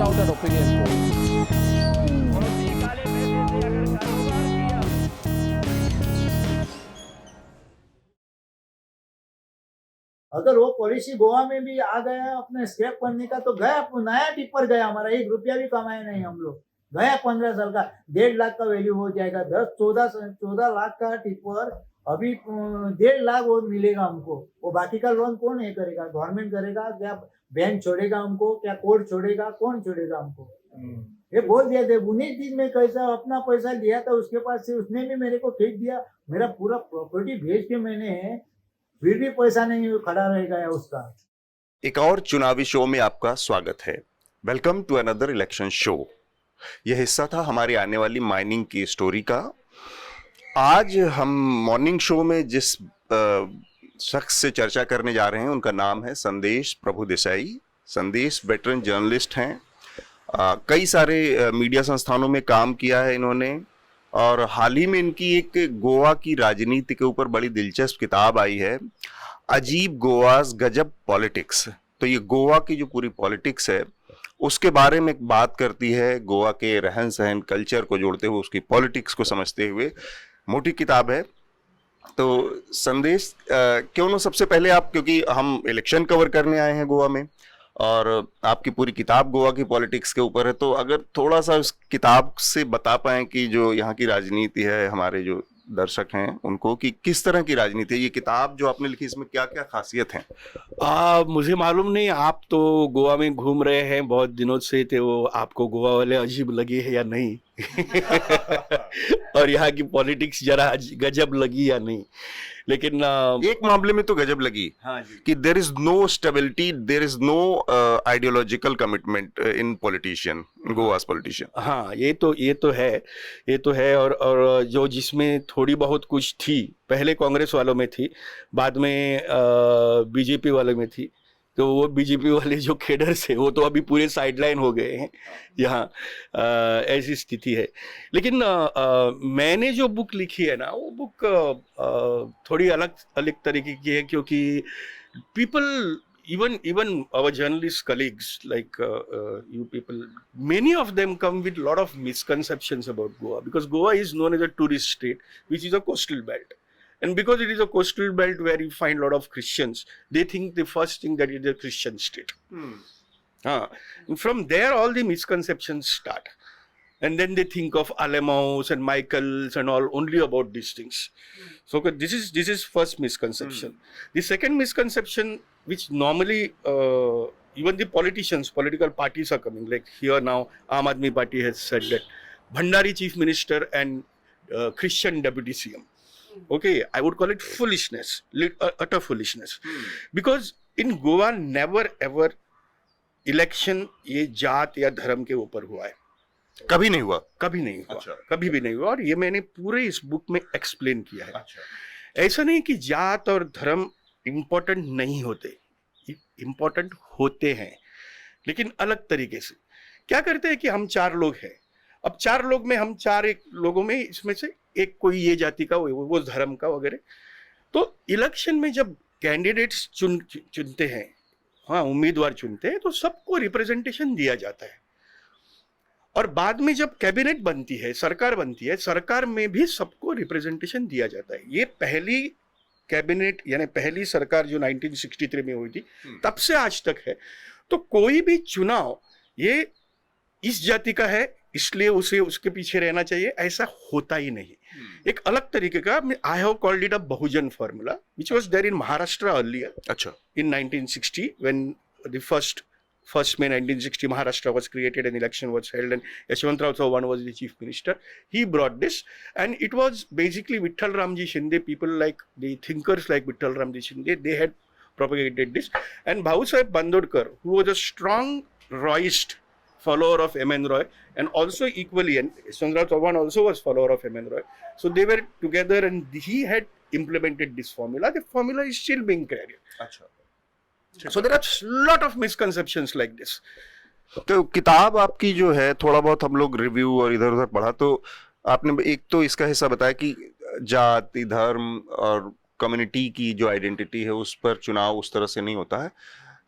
out an opinion poll. अगर वो policy Goa में भी आ गया अपने स्क्रैप करने का तो गया, नया टिप्पर गया, हमारा 1 रुपया भी कमाए नहीं हम लोग, गया 15 साल का 1.5 लाख का वैल्यू हो जाएगा। 14 लाख का टिप्पर अभी 1.5 लाख वो मिलेगा हमको। वो बाकी का लोन कौन ये करेगा? गवर्नमेंट करेगा क्या? बैंक छोड़ेगा हमको क्या? कोर्ट छोड़ेगा? कौन छोड़ेगा हमको? ये बोल दिया थे 19 दिन में कैसा अपना पैसा लिया था उसके पास से, उसने भी मेरे को खींच दिया, मेरा पूरा प्रॉपर्टी भेज के मैंने, फिर भी पैसा नहीं खड़ा रह गया उसका। एक और चुनावी शो में आपका स्वागत है। Welcome to another election show. यह हिस्सा था हमारी आने वाली माइनिंग की स्टोरी का। आज हम मॉर्निंग शो में जिस शख्स से चर्चा करने जा रहे हैं उनका नाम है संदेश प्रभुदेसाई। संदेश वेटरन जर्नलिस्ट हैं। कई सारे मीडिया संस्थानों में काम किया है इन्होंने, और हाल ही में इनकी एक गोवा की राजनीति के ऊपर बड़ी दिलचस्प किताब आई है, अजीब गोवाज गजब पॉलिटिक्स। तो ये गोवा की जो पूरी पॉलिटिक्स है उसके बारे में बात करती है, गोवा के रहन सहन कल्चर को जोड़ते हुए उसकी पॉलिटिक्स को समझते हुए। मोटी किताब है। तो संदेश, क्यों ना सबसे पहले आप, क्योंकि हम इलेक्शन कवर करने आए हैं गोवा में और आपकी पूरी किताब गोवा की पॉलिटिक्स के ऊपर है, तो अगर थोड़ा सा उस किताब से बता पाएं कि जो यहाँ की राजनीति है, हमारे जो दर्शक हैं उनको, कि किस तरह की राजनीति है ये किताब जो आपने लिखी, इसमें क्या क्या खासियत है? मुझे मालूम नहीं, आप तो गोवा में घूम रहे हैं बहुत दिनों से, थे वो आपको गोवा वाले अजीब लगे है या नहीं? और यहाँ की पॉलिटिक्स जरा गजब लगी या नहीं? लेकिन एक मामले में तो गजब लगी। हाँ जी, कि there is no stability, there is no ideological commitment in politician, Goa's politician. हाँ, ये तो है। और जो जिसमें थोड़ी बहुत कुछ थी, पहले कांग्रेस वालों में थी, बाद में बीजेपी वालों में थी, तो वो बीजेपी वाले जो खेडर्स है वो तो अभी पूरे साइडलाइन हो गए हैं यहाँ। ऐसी स्थिति है। लेकिन मैंने जो बुक लिखी है ना, वो बुक थोड़ी अलग तरीके की है, क्योंकि people, even our journalist colleagues, like you people, many of them come with lot of misconceptions about Goa, because Goa is known as a tourist state, which is a coastal belt. And because it is a coastal belt where you find a lot of Christians, they think the first thing that it is a Christian state. And from there, all the misconceptions start. And then they think of Alamos and Michaels and all only about these things. So this is first misconception. The second misconception, which normally even the political parties are coming, like here now, Aam Aadmi Party has said that Bhandari Chief Minister and Christian Deputy CM. Okay, I would call it foolishness, utter foolishness. Because in Goa, never ever election ये जात या धर्म के ऊपर हुआ है। कभी नहीं हुआ? कभी नहीं हुआ। अच्छा। कभी भी नहीं हुआ, और ये मैंने पूरे इस बुक में एक्सप्लेन किया है। अच्छा। ऐसा नहीं कि जात और धर्म इम्पोर्टेंट नहीं होते, इम्पोर्टेंट होते हैं, लेकिन अलग तरीके से। क्या करते हैं कि हम 4 लोग हैं, अब 4 लोग में हम 4 लोगों में इसमें से एक कोई ये जाति का, वो धर्म का वगैरह। तो इलेक्शन में जब कैंडिडेट्स चुनते हैं, हाँ, उम्मीदवार चुनते हैं, तो सबको रिप्रेजेंटेशन दिया जाता है। और बाद में जब कैबिनेट बनती है, सरकार बनती है, सरकार में भी सबको रिप्रेजेंटेशन दिया जाता है। ये पहली कैबिनेट यानी पहली सरकार जो 1963 में हुई थी, तब से आज तक है। तो कोई भी चुनाव ये इस जाति का है इसलिए उसे उसके पीछे रहना चाहिए, ऐसा होता ही नहीं। एक अलग तरीके का, I have called it a Bahujan formula, which was there in Maharashtra earlier. अच्छा। In 1960, when the first May 1960 Maharashtra was created and election was held, and Yashwantrao Chauhan was the chief minister, he brought this, and it was basically Vittal Ramji Shinde, people like the thinkers like Vittal Ramji Shinde, they had propagated this, and Bhau Sahib Bandodkar, who was a strong Royist follower of M.N. Roy, and also equally, and Yashwantrao Chauhan also was follower of M.N. Roy, so they were together and he had implemented this formula. The formula is still being carried. अच्छा। So there are lot of misconceptions like this. तो किताब आपकी जो है, थोड़ा बहुत हम लोग रिव्यू और इधर उधर पढ़ा, तो आपने एक तो इसका हिस्सा बताया कि जाति, धर्म और कम्युनिटी की जो आइडेंटिटी है उस पर चुनाव उस तरह से नहीं होता है।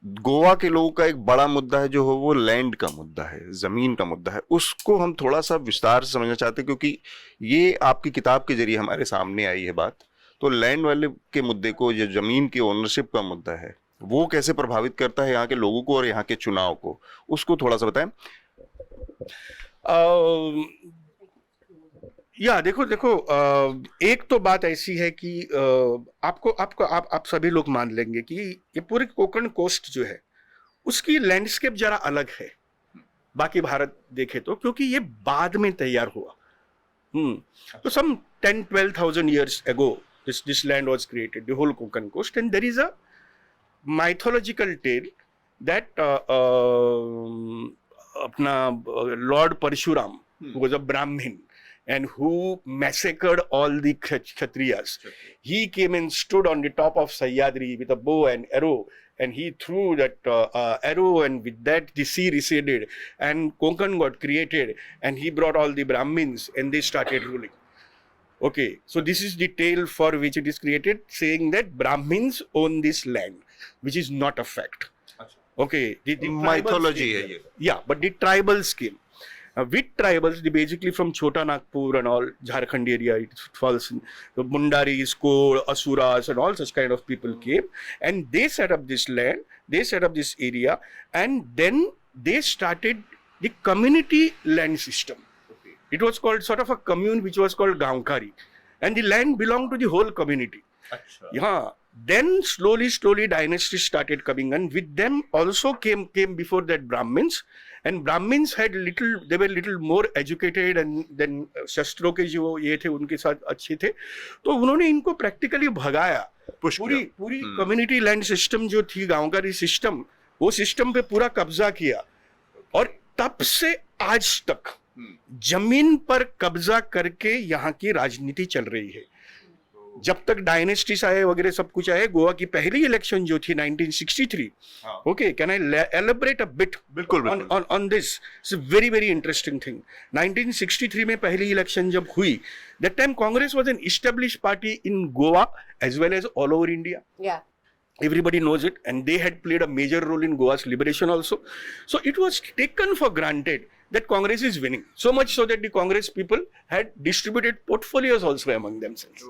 गोवा के लोगों का एक बड़ा मुद्दा है जो हो वो लैंड का मुद्दा है, जमीन का मुद्दा है। उसको हम थोड़ा सा विस्तार से समझना चाहते हैं क्योंकि ये आपकी किताब के जरिए हमारे सामने आई है बात। तो लैंड वाले के मुद्दे को, जो जमीन की ओनरशिप का मुद्दा है, वो कैसे प्रभावित करता है यहाँ के लोगों को और यहाँ के चुनाव को, उसको थोड़ा सा बताएं। या देखो एक तो बात ऐसी है कि आप सभी लोग मान लेंगे कि ये पूरे कोंकण कोस्ट जो है उसकी लैंडस्केप जरा अलग है बाकी भारत देखे तो, क्योंकि ये बाद में तैयार हुआ। तो some 10-12,000 years ago this land was created, the whole Konkan coast, and there is a mythological tale that Lord Parshuram, who was a Brahmin and who massacred all the Kshatriyas, he came and stood on the top of Sahyadri with a bow and arrow, and he threw that arrow, and with that the sea receded and Konkan got created, and he brought all the Brahmins and they started ruling. Okay, so this is the tale for which it is created, saying that Brahmins own this land, which is not a fact. Okay, the mythology hai ye. Yeah, but the tribals came. With tribals, basically from Chota Nagpur and all, Jharkhand area, it falls in the Mundaris, Kod, Asuras and all such kind of people came, and they set up this land, they set up this area, and then they started the community land system. Okay. It was called sort of a commune which was called Gaonkari, and the land belonged to the whole community. Achha. Yeah. Then slowly dynasties started coming, and with them also came before that Brahmins. And Brahmins had they were little more educated, and then शस्त्रों के जो ये थे उनके साथ अच्छे थे, तो उन्होंने इनको प्रैक्टिकली भगाया। पूरी कम्युनिटी लैंड सिस्टम जो थी, गांव का सिस्टम, वो सिस्टम पे पूरा कब्जा किया, और तब से आज तक जमीन पर कब्जा करके यहाँ की राजनीति चल रही है। जब तक डायनेस्टीज आए वगैरह सब कुछ आए, गोवा की पहली इलेक्शन जो थी 1963, okay, can I elaborate a bit on this? It's a very very interesting thing. 1963 में पहली इलेक्शन जब हुई, that time Congress was an established party in Goa as well as all over India. Everybody knows it, and they had played a major role in Goa's liberation also. So it was taken for granted that Congress is winning, so much so that the Congress people had distributed portfolios also among themselves.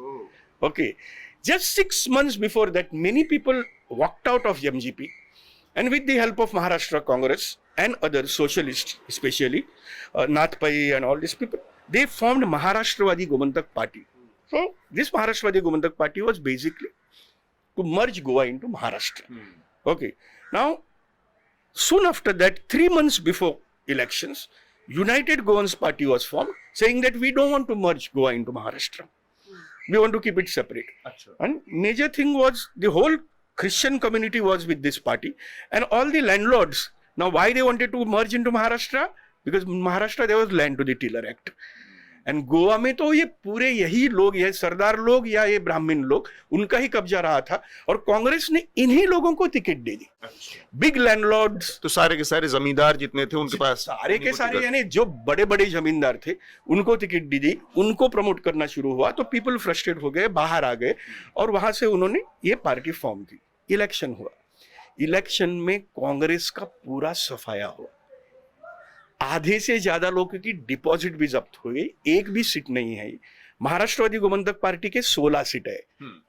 Okay, just 6 months before that, many people walked out of MGP, and with the help of Maharashtra Congress and other socialists, especially Nath Pai and all these people, they formed Maharashtravadi Gomantak Party. So this Maharashtravadi Gomantak Party was basically to merge Goa into Maharashtra. Okay, now soon after that, 3 months before elections, United Goans Party was formed, saying that we don't want to merge Goa into Maharashtra. We want to keep it separate. Achha. And major thing was the whole Christian community was with this party, and all the landlords. Now why they wanted to merge into Maharashtra? Because Maharashtra there was land to the tiller act. And Goa में तो ये पूरे यही लोग, ये सरदार लोग या ये ब्राह्मण लोग, उनका ही कब्जा रहा था, और कांग्रेस ने इन्हीं लोगों को टिकट दे दी. बिग लैंडलॉर्ड्स, तो सारे के सारे जमींदार जितने थे उनके पास, सारे के सारे यानी जो बड़े बड़े जमींदार थे उनको टिकट दी, उनको प्रमोट करना शुरू हुआ, तो पीपल फ्रस्ट्रेट हो गए, बाहर आ गए, और वहां से उन्होंने ये पार्टी फॉर्म की. इलेक्शन हुआ, इलेक्शन में कांग्रेस का पूरा सफाया हुआ, आधे से ज्यादा लोगों की डिपॉजिट भी जब्त हो गई, एक भी सीट नहीं है. महाराष्ट्रवादी गोमंतक पार्टी के 16 सीट है.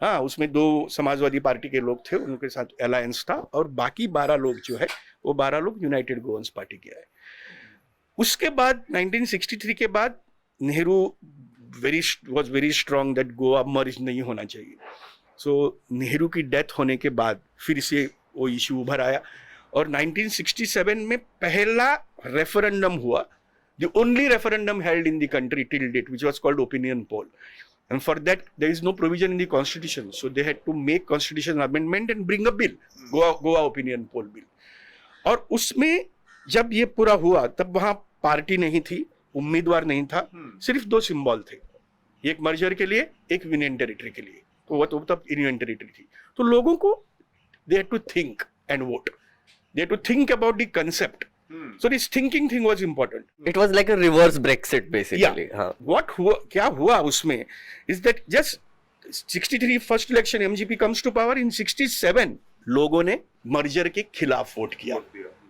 हाँ, उसमें 2 समाजवादी पार्टी के लोग थे, उनके साथ अलायंस था, और बाकी 12 लोग जो है वो 12 लोग यूनाइटेड गोवंस पार्टी के आए. उसके बाद 1963 के बाद Nehru was very strong that Goa merge नहीं होना चाहिए. सो नेहरू की डेथ होने के बाद फिर से वो इशू उभर आया, और 1967 में पहला रेफरेंडम हुआ, the only referendum held in the country till date, which was called opinion poll, and for that there is no provision in the constitution, so they had to make constitutional amendment and bring a bill, Goa opinion poll bill. और उसमें जब ये पूरा हुआ तब वहां party नहीं थी, उम्मीदवार नहीं था, सिर्फ 2 सिंबल थे, एक मर्जर के लिए, एक यूनियन टेरिटरी के लिए. तो वो तो तब यूनियन टेरिटरी थी, तो लोगों को they had to think and vote. They had to think about the concept. So this thinking thing was important. It was like a reverse Brexit basically. Yeah. What हुआ, क्या हुआ उसमें is that just 63 first election MGP comes to power. In 67 लोगों ने merger के खिलाफ vote किया।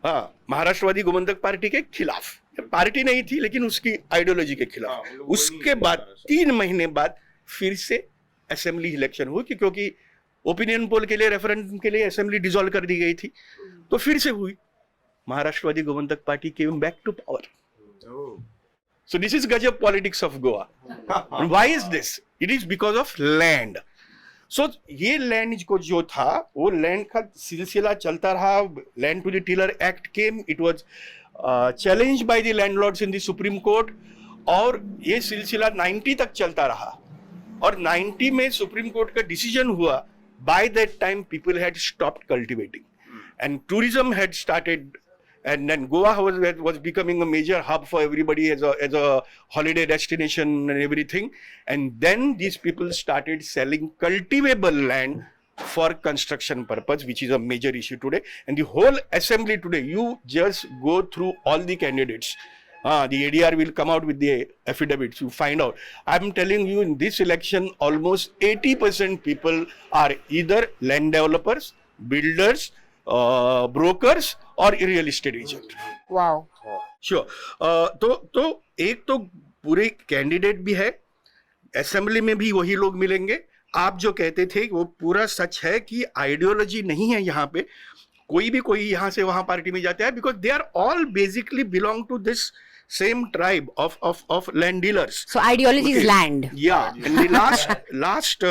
हाँ, महाराष्ट्रवादी गोमंतक पार्टी के खिलाफ, पार्टी नहीं थी लेकिन उसकी आइडियोलॉजी के खिलाफ। उसके बाद 3 महीने बाद फिर से असेंबली इलेक्शन हुई, क्योंकि ओपिनियन पोल के लिए, रेफरेंडम के लिए असेंबली डिसॉल्व कर दी गई थी, तो फिर से हुई। Maharashtrawadi Gomantak party came back to power. So this is Gajab politics of Goa. And why is this? It is because of land. So ये लैंड को जो था वो लैंड का सिलसिला चलता रहा। Land to the tiller act came, it was challenged by the landlords in the supreme court, और ये सिलसिला 90 तक चलता रहा। और 90 में सुप्रीम कोर्ट का डिसीजन हुआ। By that time people had stopped cultivating and tourism had started, and then Goa was becoming a major hub for everybody as a holiday destination and everything. And then these people started selling cultivable land for construction purpose, which is a major issue today. And the whole assembly today, you just go through all the candidates. The ADR will come out with the affidavits. You find out. I'm telling you, in this election, almost 80% people are either land developers, builders, brokers और real estate agent. Wow, sure. तो एक तो पूरे candidate भी है, assembly में भी वही लोग मिलेंगे। आप जो कहते थे वो पूरा सच है कि आइडियोलॉजी नहीं है यहाँ पे। कोई यहाँ से वहां पार्टी में जाता है, because they are all basically belong to this same tribe of land dealers. So ideology is land. Yeah, and the last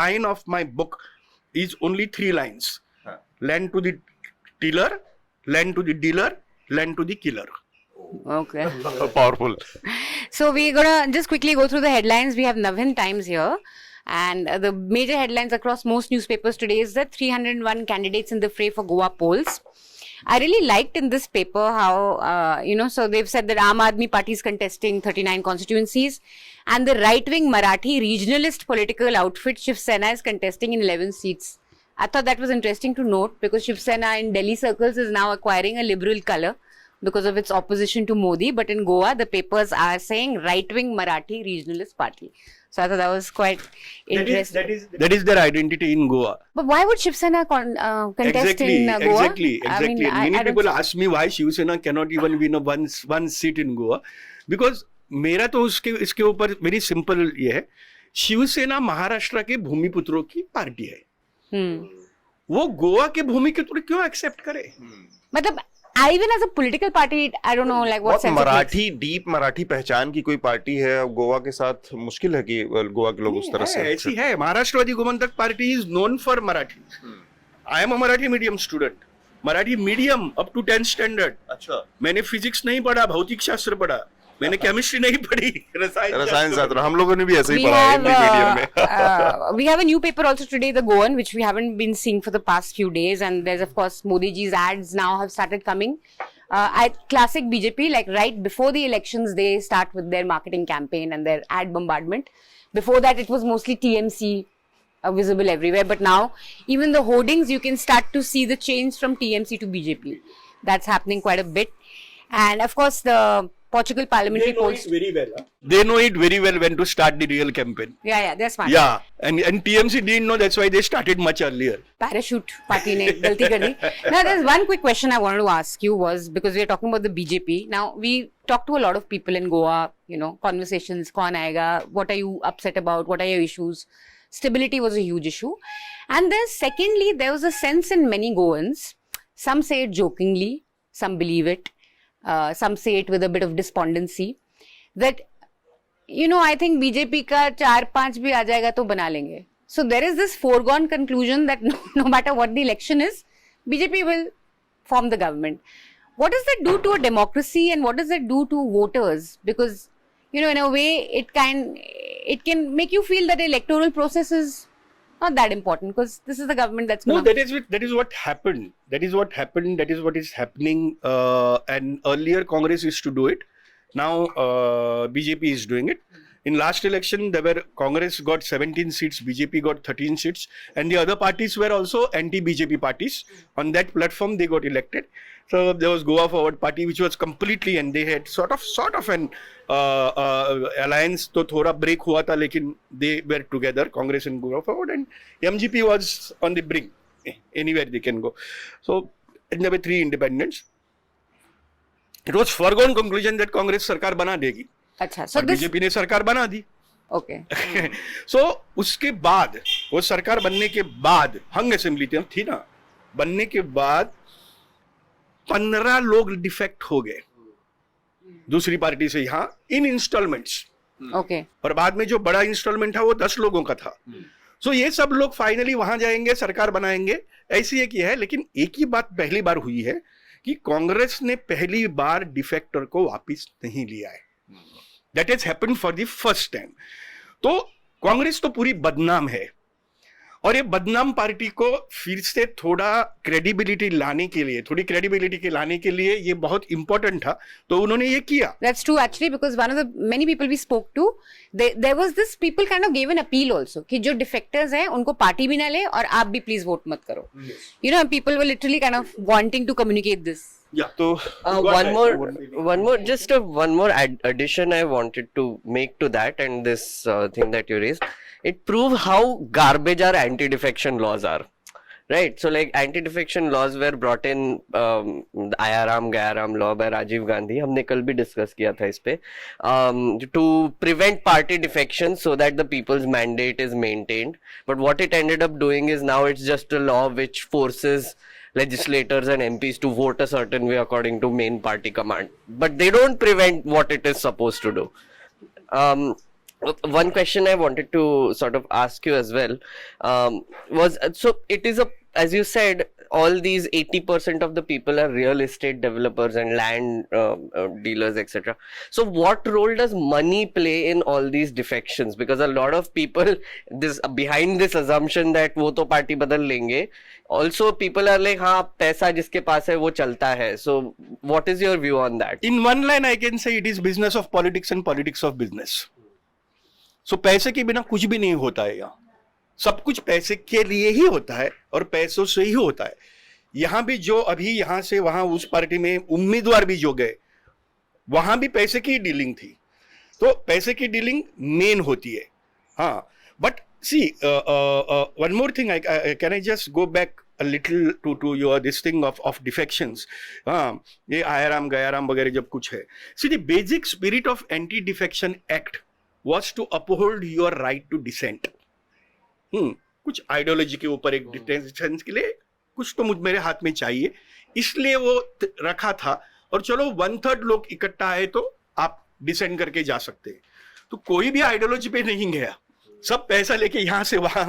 line of my book is only 3 lines. Land to the tiller, land to the dealer, land to the killer. Okay. Powerful. So we're gonna just quickly go through the headlines. We have Navin Times here, and the major headlines across most newspapers today is that 301 candidates in the fray for Goa polls. I really liked in this paper how, so they've said that Aam Aadmi Party is contesting 39 constituencies, and the right-wing Marathi regionalist political outfit Shiv Sena is contesting in 11 seats. I thought that was interesting to note, because Shiv Sena in Delhi circles is now acquiring a liberal color because of its opposition to Modi. But in Goa, the papers are saying right-wing Marathi regionalist party. So I thought that was quite interesting. That is their identity in Goa. But why would Shiv Sena contest in Goa? Exactly. I mean, Many people ask me why Shiv Sena cannot even win one seat in Goa. Because मेरा तो इसके ऊपर very simple ये है, शिव सेना महाराष्ट्र के भूमिपुत्रों की party है। वो गोवा के भूमि के थोड़े क्यों एक्सेप्ट करे? मतलब even as a political party, I don't know like what sense Marathi deep Marathi पहचान की कोई पार्टी है गोवा के साथ, मुश्किल है कि गोवा के लोग उस तरह से। ऐसी है, Maharashtrawadi Gomantak party is known for Marathi. I am a Marathi medium student, Marathi medium up to 10th standard. अच्छा, मैंने फिजिक्स नहीं पढ़ा, भौतिक शास्त्र पढ़ा, मैंने केमिस्ट्री नहीं पढ़ी, रसायन शास्त्र। हम लोगों ने भी ऐसे ही पढ़ा है मीडियम में। We have a new paper also today, the Goan, which we haven't been seeing for the past few days, and there's of course Modi ji's ads now have started coming. Classic BJP, like right before the elections, they start with their marketing campaign and their ad bombardment. Before that, it was mostly TMC visible everywhere, but now even the hoardings, you can start to see the change from TMC to BJP. That's happening quite a bit, and of course the Portugal parliamentary polls. They know it very well when to start the real campaign. Yeah, they're smart. Yeah, and TMC didn't know, that's why they started much earlier. Parachute party ne galti kar di. Now there's one quick question I wanted to ask you, was because we are talking about the BJP. Now we talk to a lot of people in Goa, conversations, kaun aayega, what are you upset about, what are your issues? Stability was a huge issue. And then secondly, there was a sense in many Goans, some say it jokingly, some believe it, some say it with a bit of despondency, that I think BJP का 4-5 भी आ जाएगा तो बना लेंगे. So there is this foregone conclusion that no matter what the election is, BJP will form the government. What does that do to a democracy, and what does that do to voters? Because in a way it can make you feel that the electoral process is not that important, because this is the government that's no, that is what happened. That is what happened. That is what is happening. And earlier Congress used to do it. Now BJP is doing it. In last election, Congress got 17 seats, BJP got 13 seats, and the other parties were also anti-BJP parties. On that platform, they got elected. So there was Goa Forward Party, which was completely, and they had sort of an alliance. तो थोड़ा break हुआ था, लेकिन they were together, Congress and Goa Forward, and MGP was on the brink anywhere they can go. So there were 3 independents. It was foregone conclusion that Congress सरकार बना देगी. अच्छा, so this BJP ने सरकार बना दी. okay. So उसके बाद वो सरकार बनने के बाद हंग असेंबली थी ना, बनने के बाद 15 लोग डिफेक्ट हो गए दूसरी पार्टी से यहाँ इन इंस्टॉलमेंट्स. Okay. और बाद में जो बड़ा इंस्टॉलमेंट था वो 10 लोगों का था. सो ये सब लोग फाइनली वहां जाएंगे, सरकार बनाएंगे, ऐसी एक ही है. लेकिन एक ही बात पहली बार हुई है कि कांग्रेस ने पहली बार डिफेक्टर को वापस नहीं लिया है. That is happened for the first time. तो कांग्रेस तो पूरी बदनाम है, और ये बदनाम पार्टी को फिर से थोड़ा क्रेडिबिलिटी लाने के लिए, थोड़ी क्रेडिबिलिटी के लाने के लिए ये बहुत इंपॉर्टेंट था, तो उन्होंने ये किया. That's true actually, because one of the many people we spoke to, there was this, people kind of gave an appeal also कि जो defectors हैं उनको पार्टी भी ना ले और आप भी प्लीज वोट मत करो. You know, people were literally kind of wanting to communicate this. Yeah. तो one more, just one more addition I wanted to make to that, and this thing that you raised, it proves how garbage our anti-defection laws are. Right, so like anti-defection laws were brought in, the Ayaram Gayaram law by Rajiv Gandhi. हमने कल भी discuss किया था इस पे, to prevent party defection so that the people's mandate is maintained. But what it ended up doing is now it's just a law which forces legislators and MPs to vote a certain way according to main party command. But they don't prevent what it is supposed to do. One question I wanted to sort of ask you as well was, so it is as you said, all these 80% of the people are real estate developers and land dealers, etc. So what role does money play in all these defections? Because a lot of people, behind this assumption that वो तो party बदल लेंगे, also people are like, हाँ पैसा जिसके पास है वो चलता है. So what is your view on that? In one line I can say it is business of politics and politics of business. So पैसे के बिना कुछ भी नहीं होता है यहाँ. सब कुछ पैसे के लिए ही होता है और पैसों से ही होता है. यहाँ भी जो अभी यहाँ से वहां उस पार्टी में उम्मीदवार भी जो गए, वहां भी पैसे की डीलिंग थी. तो पैसे की डीलिंग मेन होती है. हाँ, but see one more thing, can I just go back a little to your this thing of defections. हाँ, ये आयाराम गयाराम वगैरह जब कुछ है. See, the basic spirit of Anti-Defection Act was to uphold your right to dissent. कुछ ideology के ऊपर एक डिटेंशन के लिए कुछ तो मेरे हाथ में चाहिए, इसलिए वो रखा था. और चलो 1/3 लोग इकट्ठा है तो आप डिसेंड करके जा सकते हैं. तो कोई भी आइडियोलॉजी पे नहीं गया, सब पैसा लेके यहां से वहां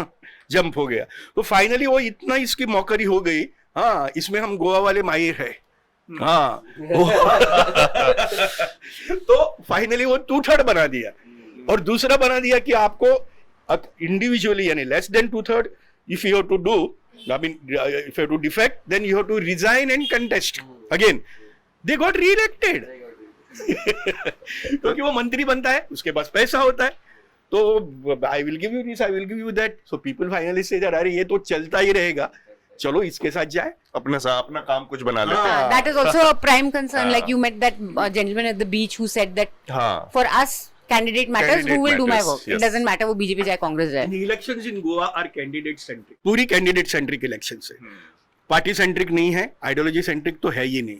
जंप हो गया. तो फाइनली वो इतना इसकी मौकरी हो गई. हाँ, इसमें हम गोवा वाले माहिर है. हाँ तो फाइनली वो 2/3 बना दिया. और दूसरा बना दिया कि आपको individually, यानी less than 2/3, if you have to do, I mean, if you have to defect, then you have to resign and contest again. They got re-elected. क्योंकि वो मंत्री बनता है, उसके पास पैसा होता है, तो I will give you this, I will give you that. So people finally say that अरे ये तो चलता ही रहेगा, चलो इसके साथ जाए, अपना काम कुछ बना लेते हैं. That is also a prime concern. Like you met that gentleman at the beach who said that for us candidate matters, who will do my work. It doesn't matter वो बीजेपी जाए कांग्रेस जाए. Elections in Goa are candidate centric. पूरी candidate centric elections है. Party centric नहीं है, ideology centric तो है ही नहीं.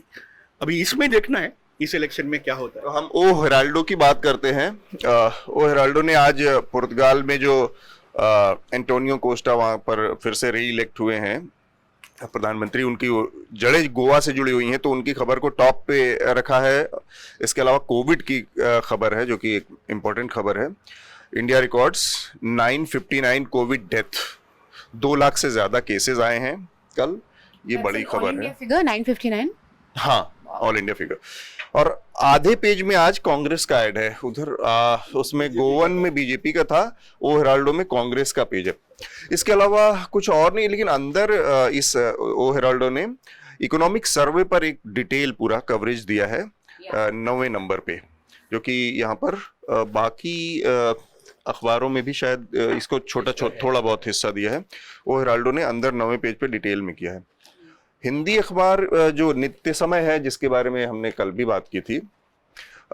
अभी इसमें देखना है इस इलेक्शन में क्या होता है. तो हम ओ हेराल्डो की बात करते हैं. ओ हेराल्डो ने आज पुर्तगाल में जो एंटोनियो कोस्टा वहां पर फिर से री इलेक्ट हुए हैं प्रधानमंत्री, उनकी जड़ें गोवा से जुड़ी हुई हैं, तो उनकी खबर को टॉप पे रखा है. इसके अलावा कोविड की खबर है जो कि एक इम्पोर्टेंट खबर है. India records 959 Covid death, 2 lakh से ज्यादा केसेस आए हैं कल. ये बड़ी खबर है. फिगर 959. हाँ, ऑल इंडिया फिगर. और आधे पेज में आज कांग्रेस का ऐड है. उधर उसमें गोवन में बीजेपी का था, ओ हेराल्डो में कांग्रेस का पेज है. इसके अलावा कुछ और नहीं, लेकिन अंदर इस ओ हेराल्डो ने इकोनॉमिक सर्वे पर एक डिटेल पूरा कवरेज दिया है 9वें नंबर पे, जो कि यहाँ पर बाकी अखबारों में भी शायद इसको थोड़ा बहुत हिस्सा दिया है. ओ हेराल्डो ने अंदर 9वें पेज पे डिटेल में किया है. हिंदी अखबार जो नित्य समय है, जिसके बारे में हमने कल भी बात की थी,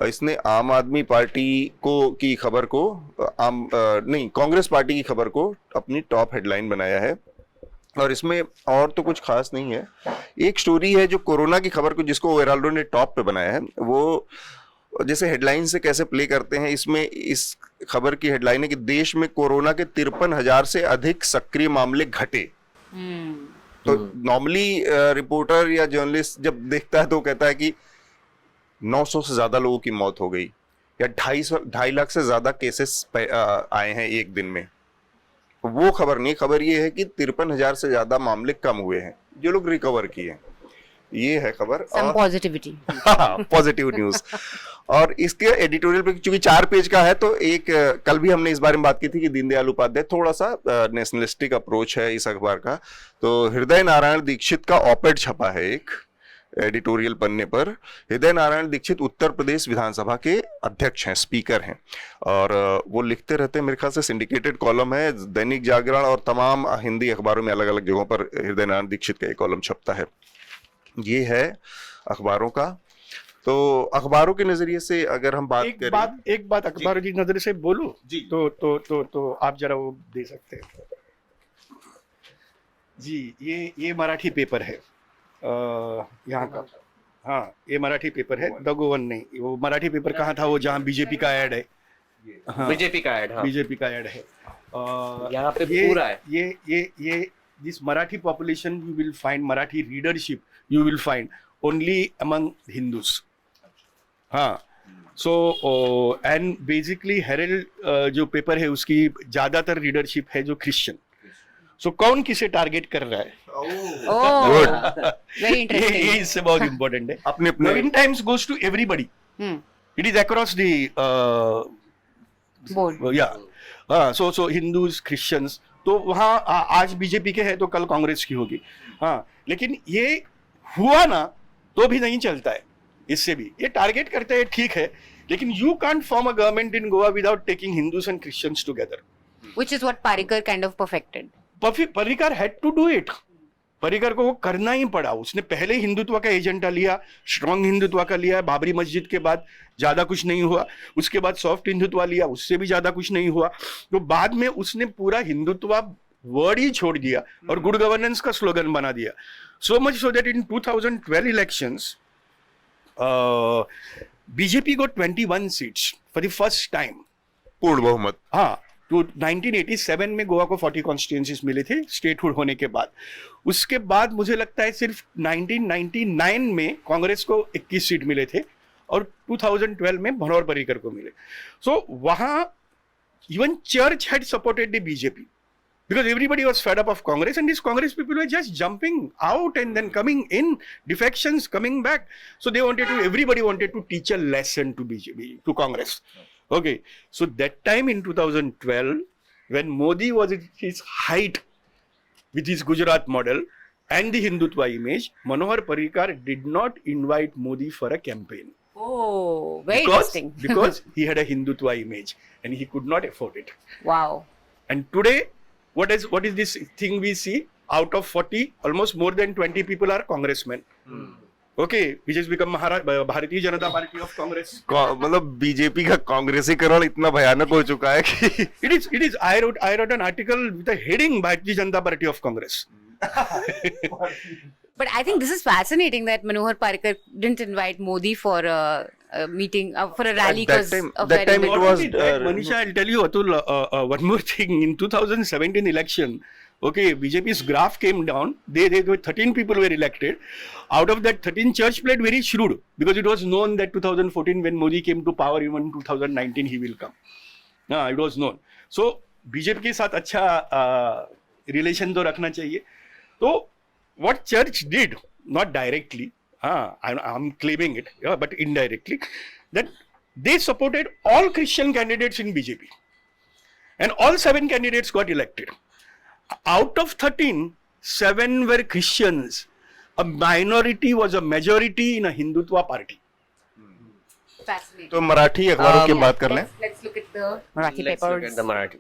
इसने आम आदमी पार्टी की खबर को कांग्रेस पार्टी की खबर को अपनी टॉप हेडलाइन बनाया है. और इसमें और तो कुछ खास नहीं है। एक स्टोरी है जो कोरोना की खबर को जिसको एराल्डो ने टॉप पे बनाया है, वो जैसे हेडलाइन से कैसे प्ले करते हैं, इसमें इस खबर की हेडलाइन है कि देश में कोरोना के 53,000 से अधिक सक्रिय मामले घटे। तो नॉर्मली रिपोर्टर या जर्नलिस्ट जब देखता है तो कहता है कि 900 से ज्यादा लोगों की मौत हो गई या 2.5 लाख से ज्यादा केसेस आए हैं एक दिन में। वो खबर नहीं, खबर ये है कि 53,000 से ज्यादा मामले कम हुए हैं, जो लोग रिकवर किए हैं, ये है खबर। Some positivity. हाँ, पॉजिटिव न्यूज। और इसके एडिटोरियल पे चूंकि 4 पेज का है, तो एक कल भी हमने इस बारे में बात की थी कि दीनदयाल उपाध्याय थोड़ा सा नेशनलिस्टिक अप्रोच है इस अखबार का। तो हृदय नारायण दीक्षित का ऑपेड छपा है एक एडिटोरियल पन्ने पर। हृदय नारायण दीक्षित उत्तर प्रदेश विधानसभा के अध्यक्ष हैं, स्पीकर हैं, और वो लिखते रहते हैं, मेरे ख्याल से सिंडिकेटेड कॉलम है दैनिक जागरण और तमाम हिंदी अखबारों में अलग अलग जगहों पर हृदय नारायण दीक्षित का एक कॉलम छपता है। ये है अखबारों का। तो अखबारों के नजरिए से अगर हम बात करें, एक बात अखबारों की नजर से बोलूं जी, तो आप जरा वो दे सकते हैं जी। ये मराठी पेपर है यहाँ का। हाँ, ये मराठी पेपर है, द गोवन नहीं, वो मराठी पेपर कहाँ था, वो जहाँ बीजेपी का ऐड है। हाँ, बीजेपी का ऐड, हाँ, बीजेपी का ऐड है यहाँ पे पूरा है। ये this Marathi population you will find, Marathi readership you will find only among Hindus. हाँ, so and basically Herald जो पेपर है उसकी ज्यादातर रीडरशिप है जो क्रिश्चियन। सो कौन किसे टारगेट कर रहा है? Very interesting. ये इससे बहुत इम्पोर्टेंट है। अपने Navin Times goes to everybody. It is across the board. Yeah. हाँ, so Hindus, Christians, तो वहाँ आज बीजेपी के है तो कल कांग्रेस की होगी। हाँ, लेकिन ये हुआ ना तो भी नहीं चलता है, इससे भी ये टारगेट करते हैं, ठीक है, लेकिन you can't form a government in Goa without taking Hindus and Christians together, Which is what Parikar kind of perfected. Parrikar had to do it. Parrikar को वो करना ही पड़ा। उसने पहले हिंदुत्व का एजेंडा लिया, स्ट्रॉन्ग हिंदुत्व का लिया, बाबरी मस्जिद के बाद ज्यादा कुछ नहीं हुआ, उसके बाद सॉफ्ट हिंदुत्व लिया, उससे भी ज्यादा कुछ नहीं हुआ, तो बाद में उसने पूरा हिंदुत्व वर्ड ही छोड़ दिया और गुड गवर्नेंस का स्लोगन बना दिया। So much so that in 2012 elections BJP got 21 seats for the first time, पूर्ण बहुमत। हाँ, तो 1987 में गोवा को 40 कॉन्स्टिट्यूंसीज मिले थे स्टेटहुड होने के बाद। उसके बाद मुझे लगता है सिर्फ 1999 में कांग्रेस को 21 सीट मिले थे और 2012 में मनोहर पर्रिकर को मिले। सो वहां even church had supported the BJP because everybody was fed up of Congress and these Congress people were just jumping out and then coming in, defections coming back. So they wanted to, everybody wanted to teach a lesson to BJP, to Congress. Okay, so that time in 2012, when Modi was at his height with his Gujarat model and the Hindutva image, Manohar Parrikar did not invite Modi for a campaign. Oh, very interesting. Because he had a Hindutva image and he could not afford it. Wow. And today, what is this thing we see? Out of 40, almost more than 20 people are congressmen. Okay, which has become Bharatiya Janata Party of Congress. मतलब BJP का कांग्रेसीकरण इतना भयानक हो चुका है कि it is. I wrote an article with a heading Bharatiya Janata Party of Congress. But I think this is fascinating that Manohar Parrikar didn't invite Modi for a meeting, for a rally because of that time it was Manisha, I'll tell you, Atul, one more thing. In 2017 election, okay, BJP's graph came down. They 13 people were elected. Out of that 13, church played very shrewd because it was known that 2014 when Modi came to power, even 2019 he will come. It was known. So BJP के साथ अच्छा relation तो रखना चाहिए. So what church did, not directly, I'm claiming it, but indirectly, that they supported all Christian candidates in BJP. And all 7 candidates got elected. Out of 13, 7 were Christians. A minority was a majority in a Hindutva party. Fascinating. तो मराठी अखबारों की बात कर लें। Let's look at the Marathi Let's papers. look at the Marathi.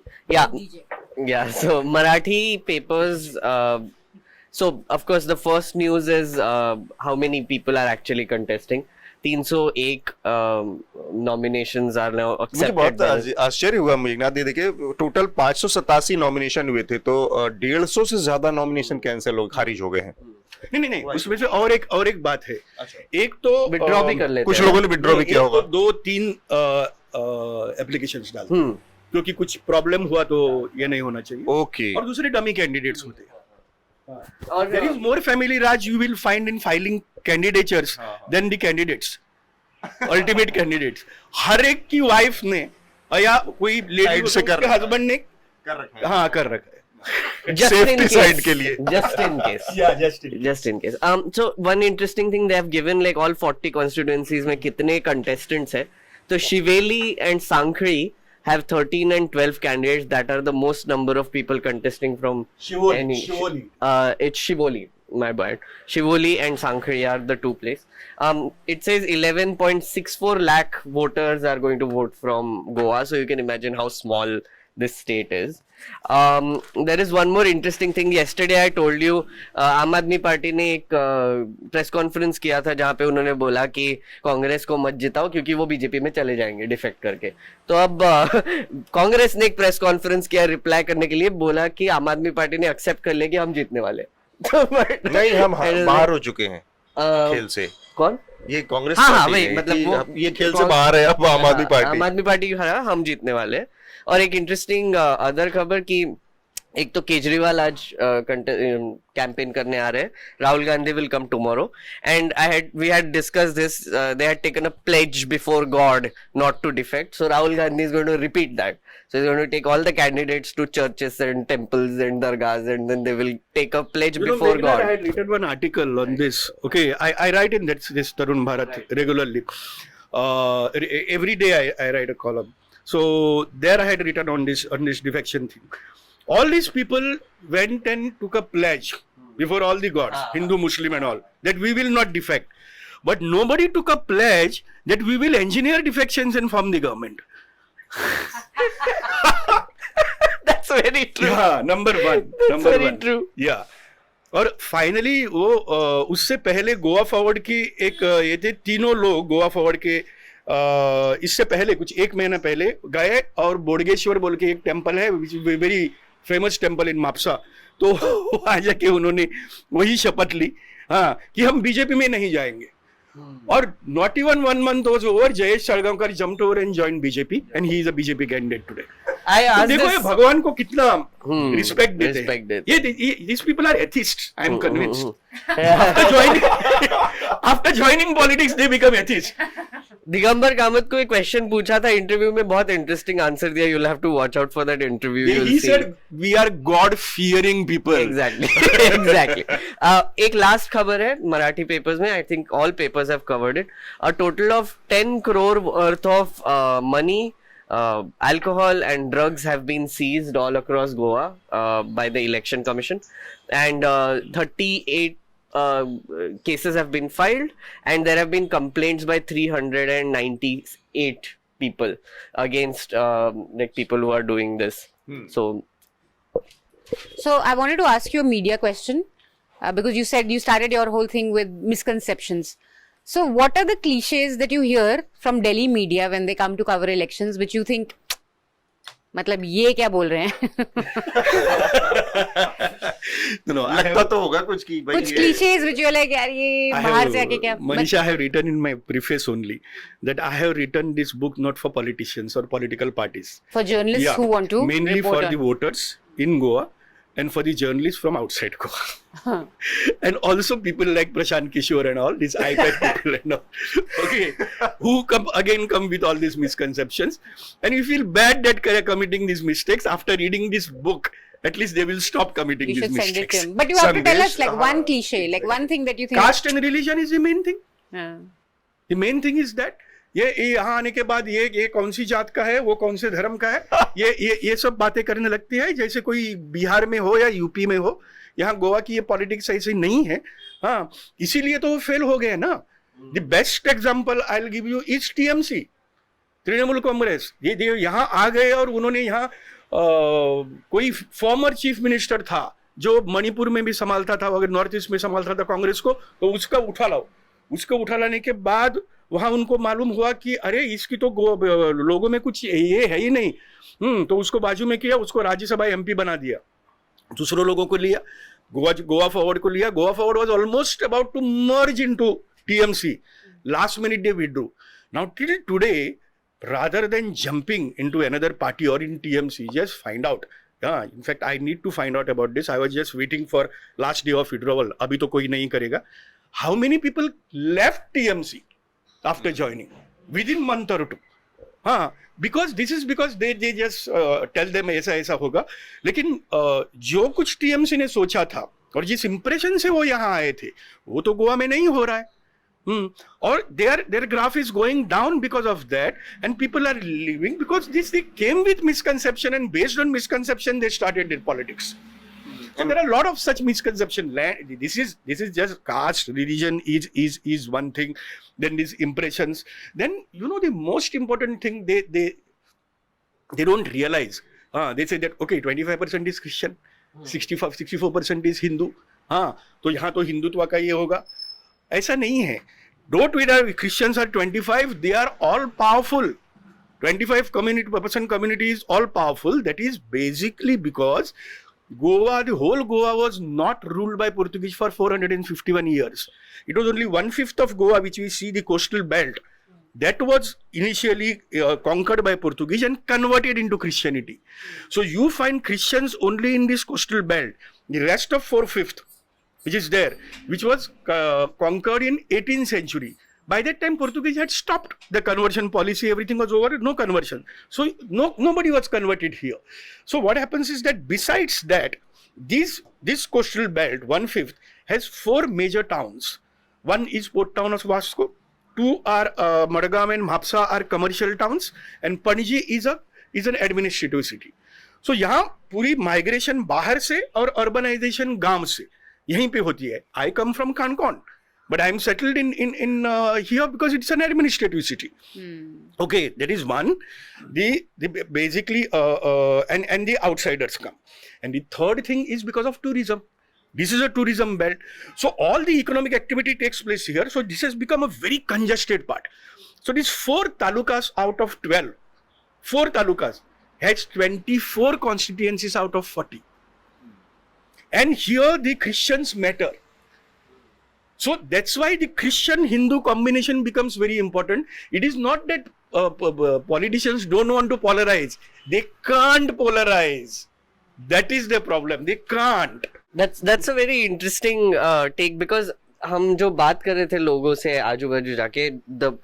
Yeah. So Marathi papers. So of course the first news is how many people are actually contesting. 301 nominations are now मुझे accepted. बहुत by the- आश्चर्य हुआ मेघनाथ दीदी के total 587 nomination हुए थे, तो 150 से ज्यादा नॉमिनेशन कैंसिल हो खारिज हो गए हैं। नहीं, उसमें से और एक बात है। एक तो विड्रॉ भी कर लेते कुछ हैं। लोगों ने विड्रॉ भी किया होगा। 2-3 एप्लीकेशंस डाल, क्योंकि कुछ प्रॉब्लम हुआ तो ये नहीं होना चाहिए। ओके। और दूसरे डमी कैंडिडेट्स होते हैं। और There is more family raj you will find in filing candidatures than the candidates, ultimate candidates. हर एक की वाइफ ने या कोई Side लेडी से कर के हस्बैंड ने कर रखा है। हाँ कर रखा है। just in Safety case, side के लिए। just in case. Just in case. So one interesting thing, they have given like all 40 constituencies में कितने contestants है, तो शिवेली and सांखड़ी have 13 and 12 candidates. That are the most number of people contesting from any. It's Shivoli, my bad. Shivoli and Sankhri are the two places. It says 11.64 lakh voters are going to vote from Goa, so you can imagine how small this state is. There is one more interesting thing. Yesterday I told you आम आदमी party ने एक press conference किया था जहाँ पे उन्होंने बोला कि कांग्रेस को मत जिताओ क्योंकि वो बीजेपी में चले जाएंगे डिफेक्ट करके। तो अब कांग्रेस ने एक प्रेस कॉन्फ्रेंस किया रिप्लाई करने के लिए, बोला कि आम आदमी पार्टी ने एक्सेप्ट कर लिया कि हम जीतने वाले। नहीं, हम बाहर हो चुके हैं खेल से। कौन? ये कांग्रेस हाँ पार्टी वही है मतलब कि वो अब ये खेल से बाहर है, अब आम आदमी पार्टी। आम आदमी पार्टी हरा, हम जीतने वाले। और एक इंटरेस्टिंग अदर खबर कि एक तो केजरीवाल आज कैंपेन करने आ रहे हैं, Rahul Gandhi will come tomorrow, and we had discuss this, they had taken a pledge before god not to defect, so Rahul Gandhi is going to repeat that, so he's going to take all the candidates to churches and temples and dargahs, and then they will take a pledge before God. I had written one article on this. Okay, I write in this Tarun Bharat regularly. Every day I write a column. So there I had written on this defection thing. All these people went and took a pledge before all the gods, Hindu, Muslim and all, that we will not defect. But nobody took a pledge that we will engineer defections and form the government. That's very true. Yeah, number one. That's very true. Yeah. और finally वो उससे पहले Goa forward की एक ये थे तीनों लोग गोवा फॉरवर्ड के इससे पहले कुछ एक महीना पहले गए और बोडगेश्वर बोल के एक टेम्पल है, very famous temple in Mapusa, तो वहां जाके उन्होंने वही शपथ ली, हाँ, कि हम बीजेपी में नहीं जाएंगे। और not even 1 month was over, Jayesh Salgaocar jumped over and joined BJP and he is a BJP candidate today. I तो asked देखो ये this. भगवान को कितना रिस्पेक्ट देते Respect हैं। देते ये these people are atheists, I am convinced. After joining politics they become atheists. Digambar Kamat को एक क्वेश्चन पूछा था इंटरव्यू में, बहुत इंटरेस्टिंग आंसर दिया, you'll have to watch out for that interview. You'll He see. said we are God fearing people. Exactly. Exactly. एक last खबर है मराठी पेपर्स में, I think all papers have covered it. A total of 10 crore worth of money, alcohol and drugs have been seized all across Goa by the election commission, and 38 cases have been filed, and there have been complaints by 398 people against like people who are doing this. So I wanted to ask you a media question, because you said you started your whole thing with misconceptions. So what are the cliches that you hear from Delhi media when they come to cover elections, which you think, मतलब ये क्या बोल रहे हैं? No, लगता तो होगा कुछ की भाई कुछ cliches which you're like, यार ये बाहर से आके क्या? Manisha, I have written in my preface only that I have written this book not for politicians or political parties. For journalists who want to mainly report for on. the voters in Goa and for the journalists from outside Goa. And also people like Prashant Kishore and all, these iPad people and all, okay, who come with all these misconceptions, and you feel bad that they are committing these mistakes. After reading this book, at least they will stop committing You these should send it mistakes. to him. But you have to tell us Sandesh, like one cliche, like one thing that you think. Caste and religion is the main thing. हाँ. The main thing is that ये यहाँ आने के बाद ये कौन सी जात का है, वो कौन से धर्म का है, ये सब बातें करने लगती है जैसे कोई बिहार में हो या यूपी में हो। यहाँ गोवा की ये पॉलिटिक्स ऐसी नहीं है, हाँ, इसीलिए तो वो फेल हो गए ना। The best example I will give you is TMC, Trinamool Congress. ये यहाँ आ गए और उन्होंने यहाँ कोई फॉर्मर चीफ मिनिस्टर था जो मणिपुर में भी संभालता था, अगर नॉर्थ ईस्ट में संभालता था कांग्रेस को, तो उसका उठा लाओ। उसको उठा लाने के बाद वहां उनको मालूम हुआ कि अरे इसकी तो लोगों में कुछ ये है ही नहीं, तो उसको बाजू में किया, उसको राज्यसभा MP बना दिया, दूसरों लोगों को लिया, गोवा फॉरवर्ड को लिया. Goa forward was almost about to merge into TMC. Last minute they withdrew. Now till today, rather than jumping into another party or in TMC, just find out. In fact, I need to find out about this. I was just waiting for last day of withdrawal. Abhi to koi nahi karega. How many people left TMC after joining within month or two? Because this is because they just tell them ऐसा होगा. लेकिन जो कुछ TMC ने सोचा था और जिस इंप्रेशन से वो यहाँ आए थे, वो तो गोवा में नहीं हो रहा है. Or their graph is going down because of that, and people are leaving because they came with misconception, and based on misconception they started their politics. And there are a lot of such misconception. This is just caste, religion is one thing. Then these impressions. Then the most important thing they don't realize. They say that okay, 25% is Christian, 64% is Hindu. तो यहाँ तो हिंदुत्व का ये होगा. ऐसा नहीं है. Don't we have Christians are 25, they are all powerful. 25% community is all powerful. That is basically because the whole Goa was not ruled by Portuguese for 451 years. It was only 1/5 of Goa, which we see the coastal belt. That was initially conquered by Portuguese and converted into Christianity. So you find Christians only in this coastal belt. The rest of 4/5, which is there, which was conquered in 18th century. By that time, Portuguese had stopped the conversion policy. Everything was over, no conversion. So nobody was converted here. So what happens is that besides that, this coastal belt, 1/5, has 4 major towns. One is port town of Vasco. 2 are Madagam and Mapsa are commercial towns, and Panji is an administrative city. So यहाँ पूरी migration बाहर से और urbanization गांव से यहीं पे होती है. I come from Kankan, but I am settled in here because it's an administrative city. Okay, that is one. The basically and the outsiders come, and the third thing is because of tourism. This is a tourism belt, so all the economic activity takes place here. So this has become a very congested part. So these 4 talukas out of 12, 4 talukas has 24 constituencies out of 40. And here the Christians matter. So that's why the Christian-Hindu combination becomes very important. It is not that politicians don't want to polarize. They can't polarize. That is the problem. They can't. That's a very interesting take, because हम जो बात कर रहे थे लोगों से आजू बाजू जाके,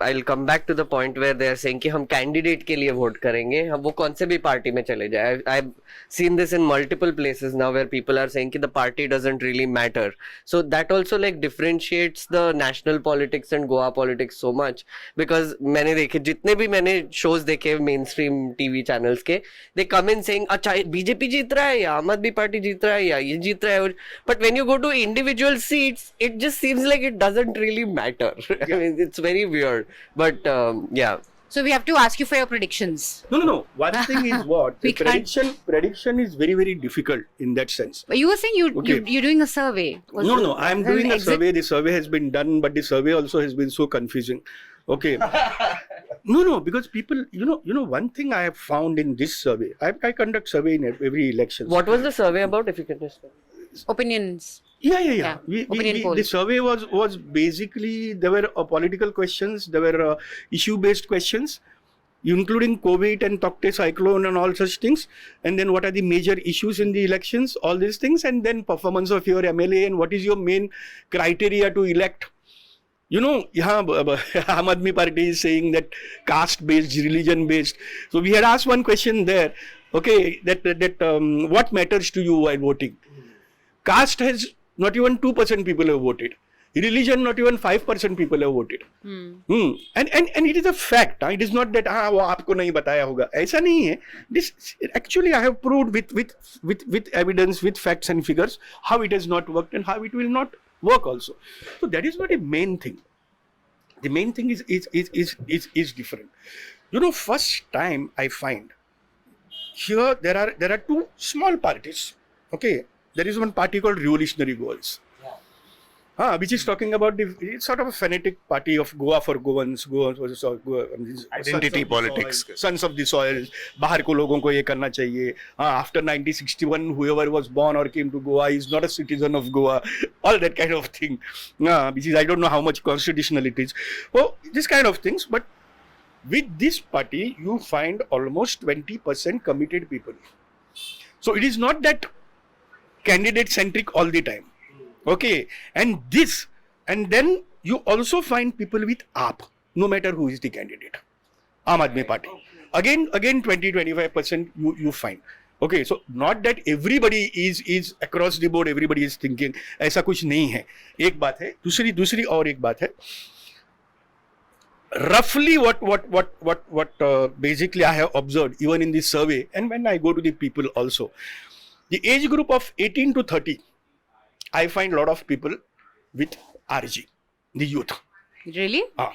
I will come back to the point where they are saying कि हम कैंडिडेट के लिए वोट करेंगे, हम वो कौन से भी पार्टी में चले जाए. I have seen this in multiple places now where people are saying कि the party doesn't really matter. So that also like differentiates the national politics and Goa politics so much. Because मैंने देखे, जितने भी मैंने shows देखे main stream TV channels के, दे कम in saying अच्छा BJP जीत रहा है या आम आदमी पार्टी जीत रहा है या ये जीत रहा है. But when you go to individual seats it just seems like it doesn't really matter. I mean, it's very weird, but yeah. So we have to ask you for your predictions. No. One thing is what the prediction is very, very difficult in that sense. But you were saying you're doing a survey. No. I am doing a survey. The survey has been done, but the survey also has been so confusing. Okay. No, because people, one thing I have found in this survey. I conduct survey in every election. What was the survey about, if you can just Opinions. Yeah. The survey was basically, there were political questions, there were issue-based questions, including COVID and Tokte cyclone and all such things. And then what are the major issues in the elections, all these things, and then performance of your MLA and what is your main criteria to elect. यहाँ Aam Aadmi Party is saying that caste-based, religion-based. So we had asked one question there. Okay, that what matters to you while voting? Caste has not even 2% people have voted. Religion, not even 5% people have voted. And it is a fact. It is not that वो आपको नहीं बताया होगा. ऐसा नहीं है. This actually I have proved with evidence, with facts and figures, how it has not worked and how it will not work also. So that is not a main thing. The main thing is different. First time I find here there are 2 small parties. Okay. There is one party called Revolutionary Goals. which is talking about it's sort of a fanatic party of Goa for Goans, Identity politics. sons of the soil. बाहर को लोगों को ये करना चाहिए. After 1961, whoever was born or came to Goa is not a citizen of Goa. All that kind of thing. Which is, I don't know how much constitutional it is. Oh, this kind of things. But with this party, you find almost 20% committed people. So it is not that candidate centric all the time. Okay, and then you also find people with AAP, no matter who is the candidate. Aam Aadmi Party. Again 20-25% you find. Okay, so not that everybody is across the board, everybody is thinking, ऐसा कुछ नहीं है. एक बात है, दूसरी और एक बात है. Roughly what basically I have observed even in this survey, and when I go to the people also, the age group of 18 to 30, I find a lot of people with RG, the youth. Really? So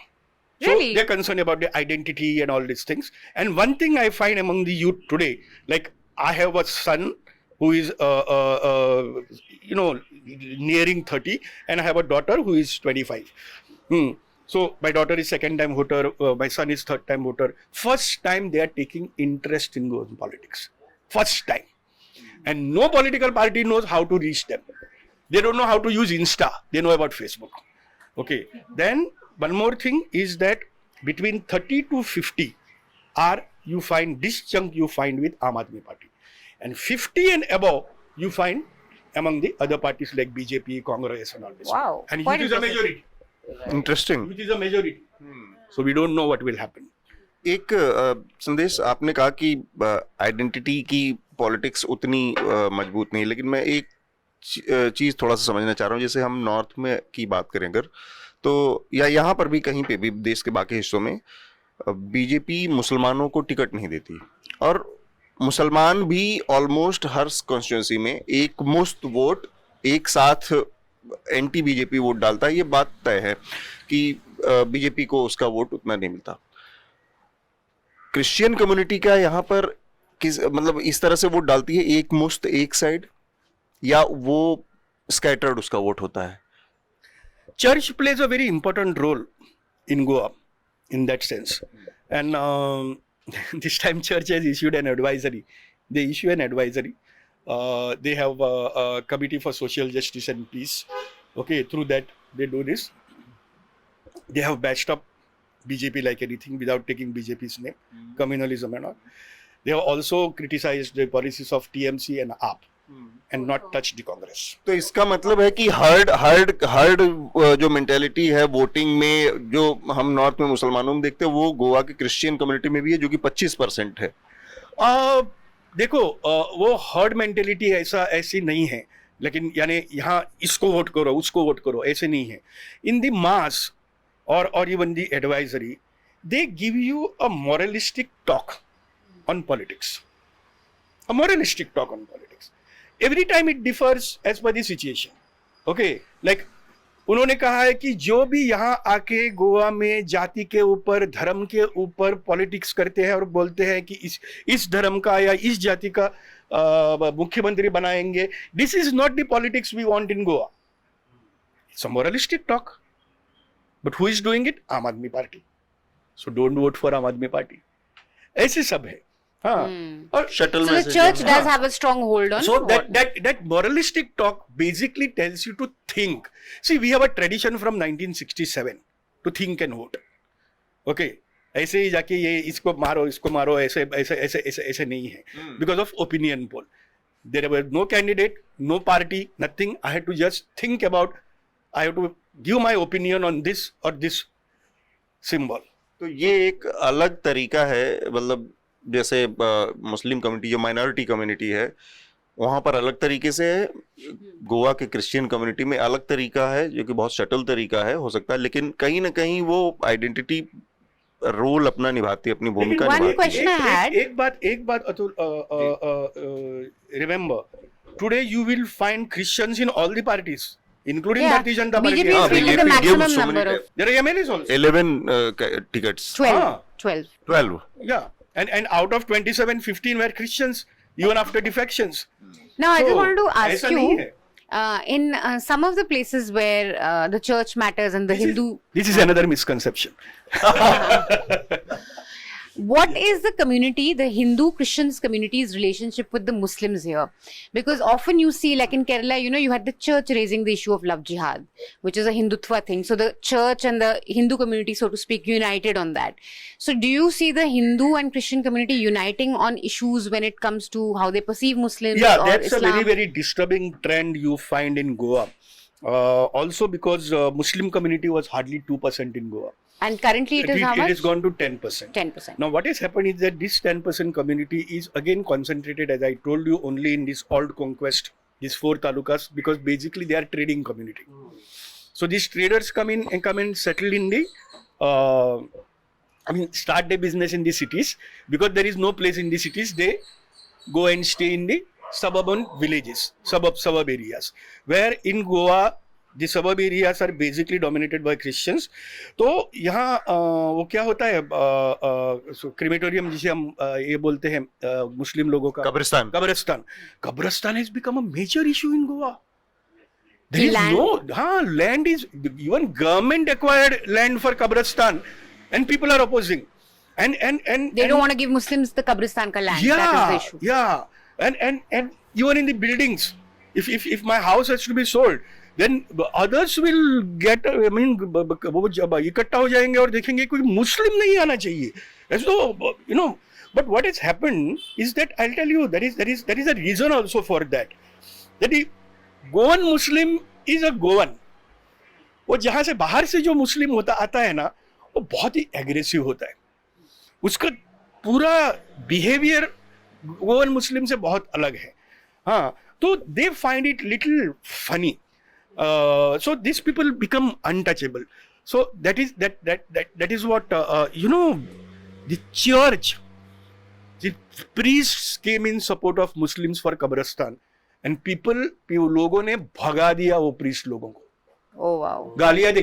Really? they're concerned about their identity and all these things. And one thing I find among the youth today, like I have a son who is, nearing 30, and I have a daughter who is 25. So my daughter is second-time voter, my son is third-time voter. First time they are taking interest in Goan politics. First time. And no political party knows how to reach them. They don't know how to use Insta. They know about Facebook. Okay. Then one more thing is that between 30 to 50 you find this chunk you find with Aam Aadmi Party. And 50 and above you find among the other parties like BJP, Congress and all this. Wow. And Quite it is a impressive. majority. Interesting. Which is a majority. So we don't know what will happen. एक संदेश, आपने कहा कि identity की politics उतनी मजबूत नहीं, लेकिन मैं एक चीज़ थोड़ा सा समझना चाह रहा हूँ. जैसे हम नॉर्थ में की बात करें अगर, तो या यहाँ पर भी कहीं पे भी देश के बाकी हिस्सों में बीजेपी मुसलमानों को टिकट नहीं देती, और मुसलमान भी ऑलमोस्ट हर कॉन्स्टिट्यूंसी में एक मुश्त वोट एक साथ एंटी बीजेपी वोट डालता है. ये बात तय है कि बीजेपी को उसका वोट उतना नहीं मिलता. क्रिश्चियन कम्युनिटी का यहाँ पर किस मतलब इस तरह से वोट डालती है, एक मुश्त एक साइड, या वो स्कैटर्ड उसका वोट होता है? Church plays a very important role in Goa in that sense. And this time church has issued an advisory. They issue an advisory. They have a committee for social justice and peace. Okay, through that they do this. They have bashed up BJP like anything without taking BJP's name, communalism and all. They have also criticized the policies of TMC and AAP and not touched the Congress. तो इसका मतलब है कि heard जो mentality है voting में, जो हम नॉर्थ में मुसलमानों में देखते हैं, वो गोवा की क्रिश्चियन कम्युनिटी में भी है, जो कि 25% है. देखो, वो हर्ड मेंटेलिटी ऐसी नहीं है, लेकिन यानी यहाँ इसको वोट करो उसको वोट करो ऐसे नहीं है. In the mass or even the advisory, they give you a moralistic talk on politics. A moralistic talk on politics. Every time it differs as per the situation. Okay, like उन्होंने कहा है कि जो भी यहाँ आके गोवा में जाति के ऊपर, धर्म के ऊपर पॉलिटिक्स करते हैं और बोलते हैं कि इस धर्म का या इस जाति का मुख्यमंत्री बनाएंगे, this is not the politics we want in Goa. It's a moralistic talk. But who is doing it? Aam Aadmi Party. So don't vote for Aam Aadmi Party. ऐसे सब है. और shuttle So the church does have a strong hold on. so that moralistic talk basically tells you to think. See, we have a tradition from 1967 to think and vote. Okay, ऐसे ही जाके ये इसको मारो ऐसे नहीं है. Because of opinion poll. There were no candidate, no party, nothing. I had to just think about. I have to give my opinion on this or this symbol. तो ये एक अलग तरीका है, मतलब जैसे मुस्लिम कम्युनिटी जो माइनॉरिटी कम्युनिटी है वहाँ पर अलग तरीके से है, गोवा के क्रिश्चियन कम्युनिटी में अलग तरीका है, जो कि बहुत शटल तरीका है हो सकता है, लेकिन कहीं ना कहीं वो आइडेंटिटी रोल अपना निभाती है, अपनी भूमिका One निभाती question I had. एक बात Atul, remember, today you will find Christians in all the parties, including Bharatiya Janata Party. BJP is filled with the BJP gives maximum so many number of There are MLAs also. 11 tickets. 12. 12. Yeah, and out of 27, 15 were Christians, even after defections. Now I just wanted to ask ऐसा नहीं you, है. in some of the places where the church matters and the Hindu. This is another misconception. What is the community, the Hindu Christians community's relationship with the Muslims here? Because often you see, like in Kerala, you had the church raising the issue of love jihad, which is a Hindutva thing. So the church and the Hindu community, so to speak, united on that. So do you see the Hindu and Christian community uniting on issues when it comes to how they perceive Muslims Yeah, or that's Islam? a very, very disturbing trend you find in Goa. Also because Muslim community was hardly 2% in Goa. And currently it is how It much? has gone to 10%. 10%. Now what has happened is that this 10% community is again concentrated, as I told you, only in this old conquest, these 4 talukas, because basically they are trading community. So these traders come in and settle in the, start their business in the cities. Because there is no place in the cities, they go and stay in the suburban villages, suburb areas. Where in Goa, the suburb areas are basically dominated by Christians. तो यहाँ वो क्या होता है crematorium जिसे हम ये बोलते हैं मुस्लिम लोगों का कब्रिस्तान has become a major issue in Goa. There is land is even government acquired land for Kabristan and people are opposing and They don't want to give Muslims the Kabristan ka land. That is the issue. Yeah, and even in the buildings, if my house has to be sold, then others will get, वो जब इकट्ठा हो जाएंगे और देखेंगे कोई मुस्लिम नहीं आना चाहिए. So but what has happened is that I'll tell you there is a reason also for that. That the Goan Muslim is a Goan. वो जहाँ से बाहर से जो मुस्लिम आता है ना, वो बहुत ही एग्रेसिव होता है. उसका पूरा बिहेवियर गोवन मुस्लिम से बहुत अलग है. हाँ, तो they find it little funny. So these people become untouchable. So that is what the church, the priests came in support of Muslims for Kabristan, and लोगों ने भगा दिया वो priest लोगों को. Oh wow. गालियां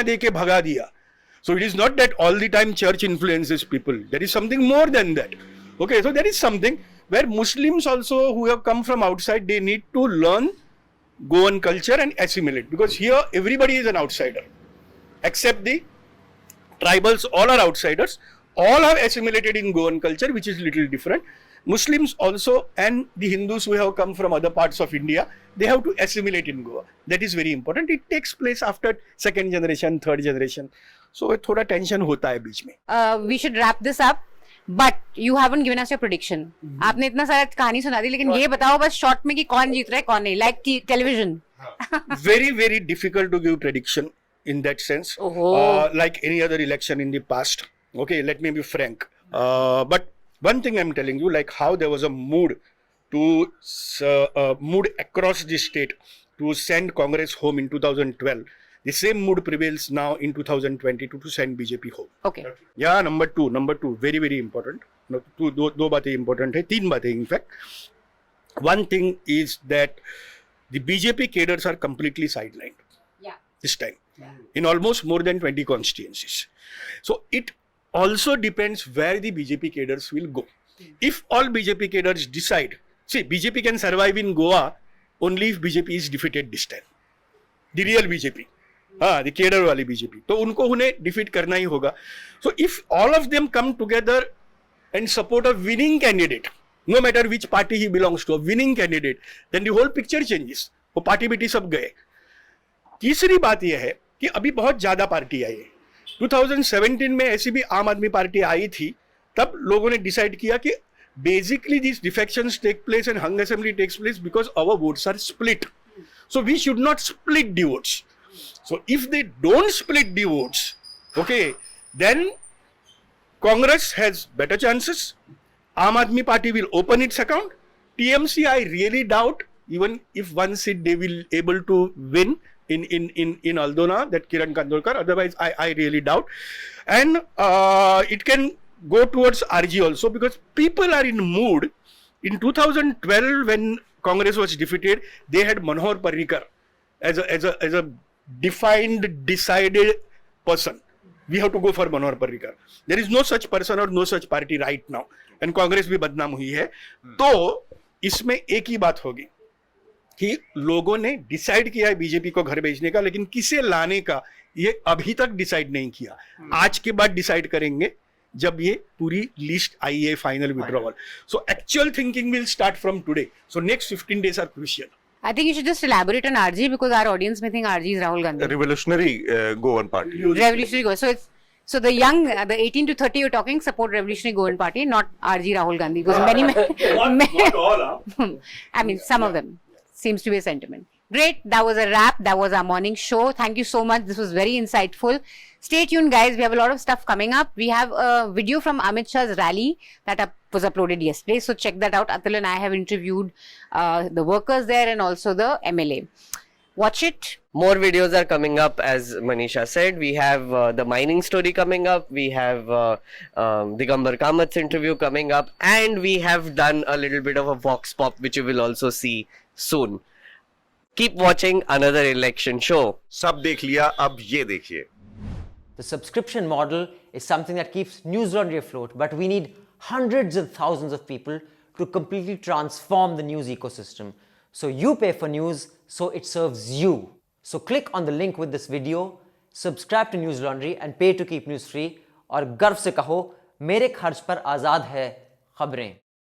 देके भगा दिया. So it is not that all the time church influences people. There is something more than that. Okay, so there is something where Muslims also who have come from outside, they need to learn Goan culture and assimilate, because here everybody is an outsider except the tribals. All are outsiders, all have assimilated in Goan culture, which is little different. Muslims also and the Hindus who have come from other parts of India, they have to assimilate in Goa. That is very important. It takes place after 2nd generation, 3rd generation. So थोड़ा tension होता है बीच में. We should wrap this up. But you haven't given us your prediction. आपने इतना सारा कहानी सुना दी, लेकिन ये बताओ बस शॉर्ट में कि कौन जीत रहा है कौन नहीं, like television. Very, very difficult to give prediction in that sense. Like any other election in the past. Okay, let me be frank. But one thing I'm telling you, like how there was a mood across the state to send Congress home in 2012. The same mood prevails now in 2022 to send BJP home. Okay. Yeah, number two, very, very important. दो बातें important है, 3 बातें in fact. One thing is that the BJP cadres are completely sidelined. Yeah. This time. Yeah. In almost more than 20 constituencies. So it also depends where the BJP cadres will go. If all BJP cadres decide, see, BJP can survive in Goa only if BJP is defeated this time. The real BJP. the cadre वाली BJP. तो उनको उन्हें defeat करना ही होगा. So if all of them come together and support a winning candidate, no matter which party he belongs to, a winning candidate, then the whole picture changes. वो party बेटी सब गए. तीसरी बात यह है कि अभी बहुत ज्यादा पार्टी आई है. 2017 में ऐसी भी आम आदमी पार्टी आई थी, तब लोगों ने डिसाइड किया कि basically these defections take place and hung assembly takes place because our votes are split. So we should not split the votes. So if they don't split the votes, okay, then Congress has better chances. Aam Aadmi Party will open its account. TMC, I really doubt, even if one seat they will able to win in Aldona, that Kiran Kandolkar. Otherwise, I really doubt. And it can go towards RG also, because people are in mood. In 2012, when Congress was defeated, they had Manohar Parrikar as a defined, decided person. We have to go for Manohar Parrikar. There is no such person or no such party right now. And Congress भी बदनाम हुई है. तो इसमें एक ही बात होगी कि लोगों ने डिसाइड किया है बीजेपी को घर भेजने का, लेकिन किसे लाने का ये अभी तक डिसाइड नहीं किया। आज के बाद डिसाइड करेंगे जब ये पूरी लिस्ट आई है, final withdrawal. So actual thinking will start from today. So next 15 days are crucial. I think you should just elaborate on RG because our audience may think RG is Rahul Gandhi. Revolutionary Goan Party. Revolutionary Goan. So the young, the 18 to 30 you're talking support Revolutionary Goan Party, not RG Rahul Gandhi, because Not all, I mean, some of them seems to be a sentiment. Great. That was a wrap. That was our morning show. Thank you so much. This was very insightful. Stay tuned, guys. We have a lot of stuff coming up. We have a video from Amit Shah's rally that was uploaded yesterday. So check that out. Atul and I have interviewed the workers there and also the MLA. Watch it. More videos are coming up, as Manisha said. We have the mining story coming up. We have Digambar Kamat's interview coming up. And we have done a little bit of a vox pop, which you will also see soon. Keep watching another election show. सब देख लिया, अब ये देखिए। The subscription model is something that keeps Newslaundry afloat, but we need hundreds of thousands of people to completely transform the news ecosystem. So you pay for news, so it serves you. So click on the link with this video, subscribe to Newslaundry and pay to keep news free, और गर्व से कहो, मेरे खर्च पर आज़ाद है खबरें।